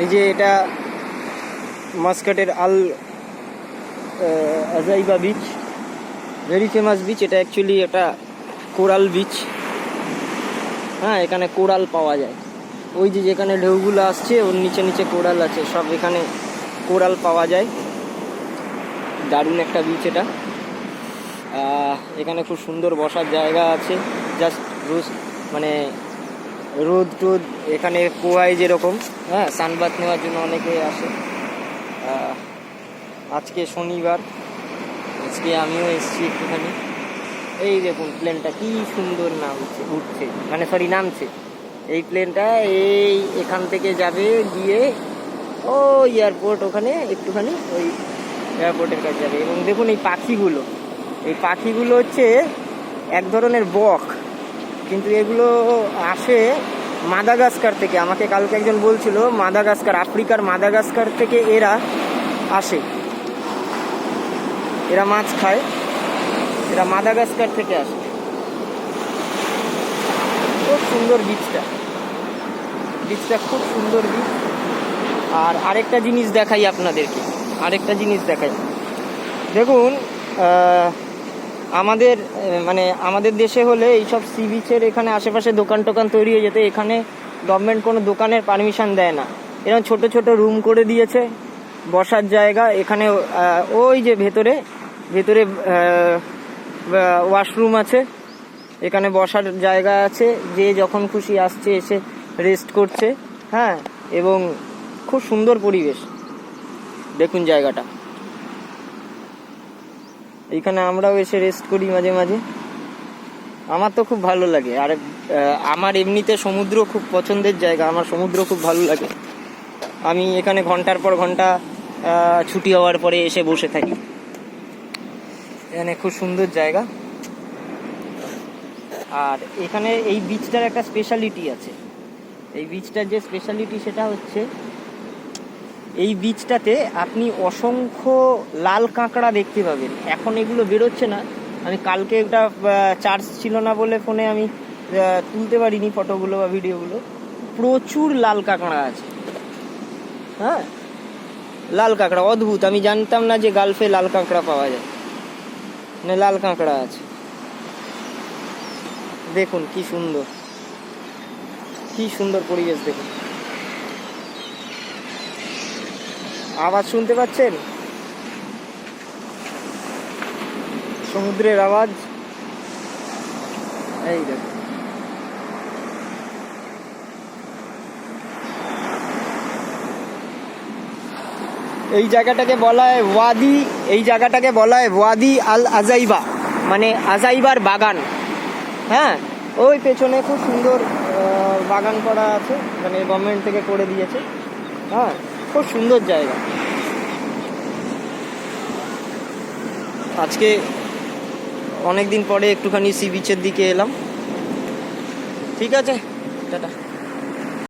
এই যে এটা মাস্কাটের আল আজাইবা বিচ, ভেরি ফেমাস বিচ। এটা অ্যাকচুয়ালি এটা কোরাল বিচ। হ্যাঁ, এখানে কোরাল পাওয়া যায়। ওই যে যেখানে ঢেউগুলো আসছে ওর নিচে নিচে কোরাল আছে, সব এখানে কোরাল পাওয়া যায়। দারুণ একটা বিচ এটা। এখানে খুব সুন্দর বসার জায়গা আছে। জাস্ট রোজ মানে রোদ টোদ এখানে কুয়ায় যেরকম, হ্যাঁ, সানবাথ নেওয়ার জন্য অনেকে আসে। আজকে শনিবার, আজকে আমিও এসেছি একটুখানি। এই দেখুন প্লেনটা কি সুন্দর উঠছে, মানে সরি নামছে। এই প্লেনটা এই এখান থেকে যাবে গিয়ে ও এয়ারপোর্ট, ওখানে একটুখানি ওই এয়ারপোর্টের কাছে যাবে। এবং দেখুন এই পাখিগুলো হচ্ছে এক ধরনের বক, কিন্তু এগুলো আসে মাদাগাস্কার থেকে। আমাকে কালকে একজন বলছিল মাদাগাস্কার, আফ্রিকার মাদাগাস্কার থেকে এরা আসে, এরা মাছ খায়, এরা মাদাগাস্কার থেকে আসে। খুব সুন্দর বিচটা খুব সুন্দর বিচ। আর আরেকটা জিনিস দেখাই আপনাদেরকে, দেখুন আমাদের দেশে হলে এইসব সি বিচের এখানে আশেপাশে দোকান টোকান তৈরি হয়ে যেত। এখানে গভর্নমেন্ট কোনো দোকানের পারমিশন দেয় না। এরকম ছোট ছোট রুম করে দিয়েছে, বসার জায়গা। এখানে ওই যে ভেতরে ওয়াশরুম আছে, এখানে বসার জায়গা আছে, যে যখন খুশি আসছে এসে রেস্ট করছে। হ্যাঁ, এবং খুব সুন্দর পরিবেশ। দেখুন জায়গাটা, এইখানে আমরাও এসে রেস্ট করি মাঝে মাঝে। আমার তো খুব ভালো লাগে। আর আমার এমনিতে সমুদ্র খুব পছন্দের জায়গা, আমার সমুদ্র খুব ভালো লাগে। আমি এখানে ঘন্টার পর ঘন্টা ছুটি হওয়ার পরে এসে বসে থাকি। এখানে খুব সুন্দর জায়গা। আর এখানে এই বিচটার একটা স্পেশালিটি আছে। এই বিচটার যে স্পেশালিটি সেটা হচ্ছে এই বিচটাতে আপনি অসংখ্য লাল কাঁকড়া দেখতে পাবেন। এখন এগুলো বেরোচ্ছে না, আমি কালকে একটা চার্জ ছিল না বলে ফোনে আমি তুলতে পারিনি ফটোগুলো বা ভিডিওগুলো। প্রচুর লাল কাঁকড়া আছে। হ্যাঁ, লাল কাঁকড়া অদ্ভুত, আমি জানতাম না যে গালফে লাল কাঁকড়া পাওয়া যায়। মানে লাল কাঁকড়া আছে। দেখুন কি সুন্দর পরিবেশ। দেখুন, আওয়াজ শুনতে পাচ্ছেন? সমুদ্রের আওয়াজ। এই দেখুন, এই জায়গাটাকে বলা হয় ওয়াদি আল আজাইবা, মানে আজাইবার বাগান। হ্যাঁ, ওই পেছনে খুব সুন্দর বাগান করা আছে, মানে গভর্নমেন্ট থেকে করে দিয়েছে। হ্যাঁ, খুব সুন্দর জায়গা। আজকে অনেক দিন পরে একটুখানি সি বিচের দিকে এলাম। ঠিক আছে, টাটা।